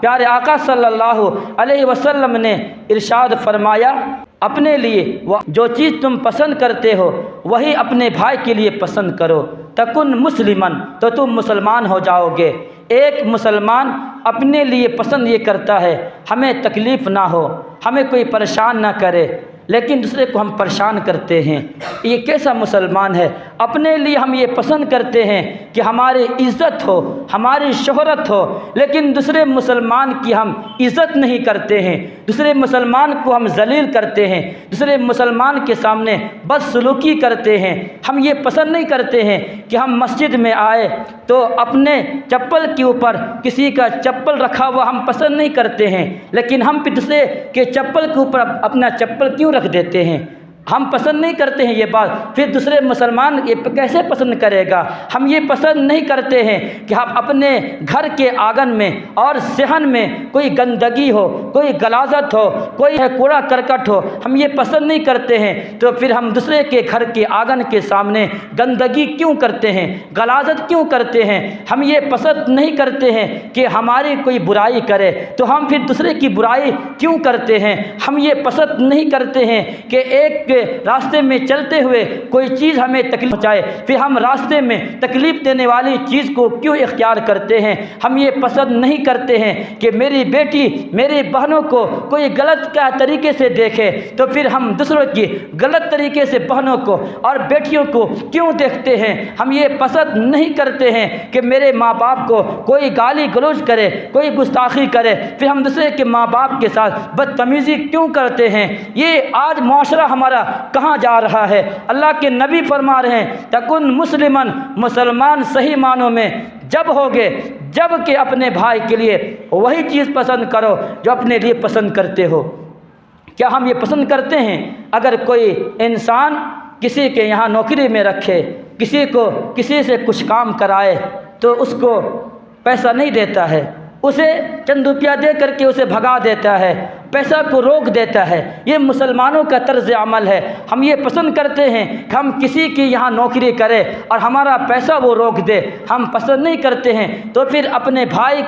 پیارے آقا صلی اللہ علیہ وسلم نے ارشاد فرمایا، اپنے لیے جو چیز تم پسند کرتے ہو وہی اپنے بھائی کے لیے پسند کرو، تکن مسلمن، تو تم مسلمان ہو جاؤ گے۔ ایک مسلمان اپنے لیے پسند یہ کرتا ہے ہمیں تکلیف نہ ہو، ہمیں کوئی پریشان نہ کرے، لیکن دوسرے کو ہم پریشان کرتے ہیں۔ یہ کیسا مسلمان ہے؟ اپنے لیے ہم یہ پسند کرتے ہیں کہ ہماری عزت ہو، ہماری شہرت ہو، لیکن دوسرے مسلمان کی ہم عزت نہیں کرتے ہیں، دوسرے مسلمان کو ہم ذلیل کرتے ہیں، دوسرے مسلمان کے سامنے بدسلوکی کرتے ہیں۔ ہم یہ پسند نہیں کرتے ہیں کہ ہم مسجد میں آئے تو اپنے چپل کے اوپر کسی کا چپل رکھا ہوا ہم پسند نہیں کرتے ہیں، لیکن ہم پھر دوسرے کے چپل کے اوپر اپنا چپل کیوں رکھ دیتے ہیں؟ ہم پسند نہیں کرتے ہیں یہ بات، پھر دوسرے مسلمان یہ کیسے پسند کرے گا؟ ہم یہ پسند نہیں کرتے ہیں کہ ہم اپنے گھر کے آنگن میں اور صحن میں کوئی گندگی ہو، کوئی غلاظت ہو، کوئی کوڑا کرکٹ ہو، ہم یہ پسند نہیں کرتے ہیں۔ تو پھر ہم دوسرے کے گھر کے آنگن کے سامنے گندگی کیوں کرتے ہیں، غلاظت کیوں کرتے ہیں؟ ہم یہ پسند نہیں کرتے ہیں کہ ہماری کوئی برائی کرے تو ہم پھر دوسرے کی برائی کیوں کرتے ہیں؟ ہم یہ پسند نہیں کرتے ہیں کہ ایک راستے میں چلتے ہوئے کوئی چیز ہمیں تکلیف پہنچائے، پھر ہم راستے میں تکلیف دینے والی چیز کو کیوں اختیار کرتے ہیں؟ ہم یہ پسند نہیں کرتے ہیں کہ میری بیٹی میری بہنوں کو کوئی غلط کا طریقے سے دیکھے تو پھر ہم دوسروں کی غلط طریقے سے بہنوں کو اور بیٹیوں کو کیوں دیکھتے ہیں؟ ہم یہ پسند نہیں کرتے ہیں کہ میرے ماں باپ کو کوئی گالی گلوچ کرے، کوئی گستاخی کرے، پھر ہم دوسرے کے ماں باپ کے ساتھ بدتمیزی کیوں کرتے ہیں؟ یہ آج معاشرہ ہمارا کہاں جا رہا ہے؟ اللہ کے نبی فرما رہے ہیں تکن مسلمن، مسلمان صحیح معنوں میں جب ہوگے جب کہ اپنے بھائی کے لیے وہی چیز پسند کرو جو اپنے لیے پسند کرتے ہو۔ کیا ہم یہ پسند کرتے ہیں اگر کوئی انسان کسی کے یہاں نوکری میں رکھے، کسی سے کچھ کام کرائے تو اس کو پیسہ نہیں دیتا ہے، اسے چند روپیہ دے کر کے اسے بھگا دیتا ہے، پیسہ کو روک دیتا ہے؟ یہ مسلمانوں کا طرز عمل ہے۔ ہم یہ پسند کرتے ہیں کہ ہم کسی کی یہاں نوکری کرے اور ہمارا پیسہ وہ روک دے، ہم پسند نہیں کرتے ہیں۔ تو پھر اپنے بھائی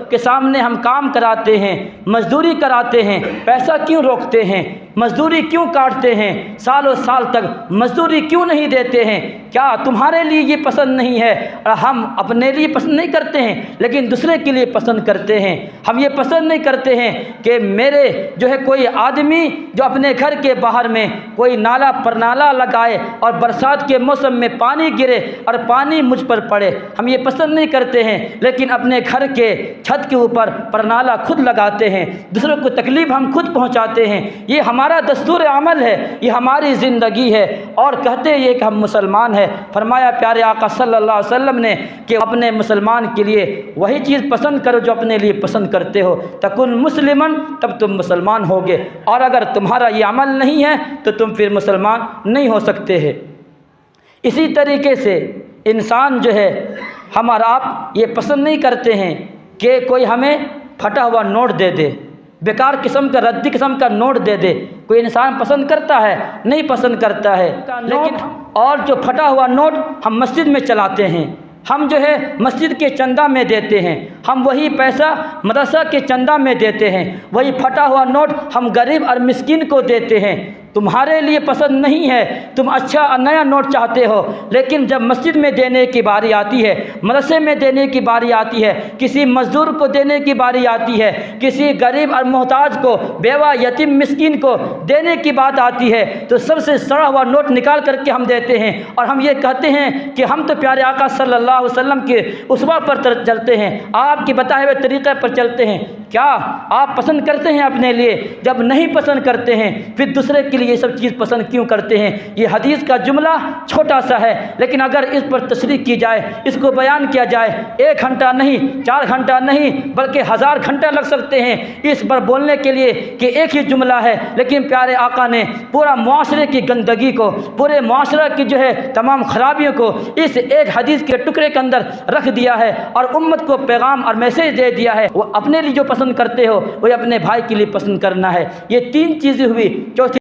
کے سامنے ہم کام کراتے ہیں، مزدوری کراتے ہیں، پیسہ کیوں روکتے ہیں؟ مزدوری کیوں کاٹتے ہیں؟ سالوں سال تک مزدوری کیوں نہیں دیتے ہیں؟ کیا تمہارے لیے یہ پسند نہیں ہے؟ اور ہم اپنے لیے پسند نہیں کرتے ہیں لیکن دوسرے کے لیے پسند کرتے ہیں۔ ہم یہ پسند نہیں کرتے ہیں کہ میرے جو ہے کوئی آدمی جو اپنے گھر کے باہر میں کوئی نالا پر نالا لگائے اور برسات کے موسم میں پانی گرے اور پانی مجھ پر پڑے، ہم یہ پسند نہیں کرتے ہیں، لیکن اپنے گھر کے چھت کے اوپر پرنالا خود لگاتے ہیں، دوسروں کو تکلیف ہم خود پہنچاتے ہیں۔ یہ ہمارا دستور عمل ہے، یہ ہماری زندگی ہے، اور کہتے یہ کہ ہم مسلمان ہیں۔ فرمایا پیارے آقا صلی اللہ علیہ وسلم نے کہ اپنے مسلمان کے لیے وہی چیز پسند کرو جو اپنے لیے پسند کرتے ہو، تکن مسلمن، تب تم مسلمان ہوگے، اور اگر تمہارا یہ عمل نہیں ہے تو تم پھر مسلمان نہیں ہو سکتے ہیں۔ اسی طریقے سے انسان جو ہے ہم اور آپ یہ پسند نہیں کرتے ہیں کہ کوئی ہمیں پھٹا ہوا نوٹ دے دے، بیکار قسم کا ردی قسم کا نوٹ دے دے۔ کوئی انسان پسند کرتا ہے؟ نہیں پسند کرتا ہے، لیکن اور جو پھٹا ہوا نوٹ ہم مسجد میں چلاتے ہیں، ہم جو ہے مسجد کے چندہ میں دیتے ہیں، ہم وہی پیسہ مدرسہ کے چندہ میں دیتے ہیں، وہی پھٹا ہوا نوٹ ہم غریب اور مسکین کو دیتے ہیں۔ تمہارے لیے پسند نہیں ہے، تم اچھا اور نیا نوٹ چاہتے ہو، لیکن جب مسجد میں دینے کی باری آتی ہے، مدرسے میں دینے کی باری آتی ہے، کسی مزدور کو دینے کی باری آتی ہے، کسی غریب اور محتاج کو، بیوہ یتیم مسکین کو دینے کی بات آتی ہے، تو سب سے سڑا ہوا نوٹ نکال کر کے ہم دیتے ہیں، اور ہم یہ کہتے ہیں کہ ہم تو پیارے آقا صلی اللہ علیہ وسلم کے اسوہ پر چلتے ہیں، آپ کے بتائے ہوئے طریقے پر چلتے ہیں۔ کیا آپ پسند کرتے ہیں اپنے لیے؟ جب نہیں پسند کرتے ہیں پھر دوسرے کے لیے یہ سب چیز پسند کیوں کرتے ہیں؟ یہ حدیث کا جملہ چھوٹا سا ہے، لیکن اگر اس پر تشریح کی جائے، اس کو بیان کیا جائے، 1 گھنٹہ نہیں، 4 گھنٹہ نہیں، بلکہ 1000 گھنٹہ لگ سکتے ہیں اس پر بولنے کے لیے کہ ایک ہی جملہ ہے، لیکن پیارے آقا نے پورا معاشرے کی گندگی کو، پورے معاشرہ کی جو ہے تمام خرابیوں کو اس ایک حدیث کے ٹکڑے کے اندر رکھ دیا ہے، اور امت کو پیغام اور میسیج دے دیا ہے، وہ اپنے لیے جو پسند کرتے ہو وہ اپنے بھائی کے لیے پسند کرنا ہے۔ یہ 3 چیزیں ہوئی۔ چوتھی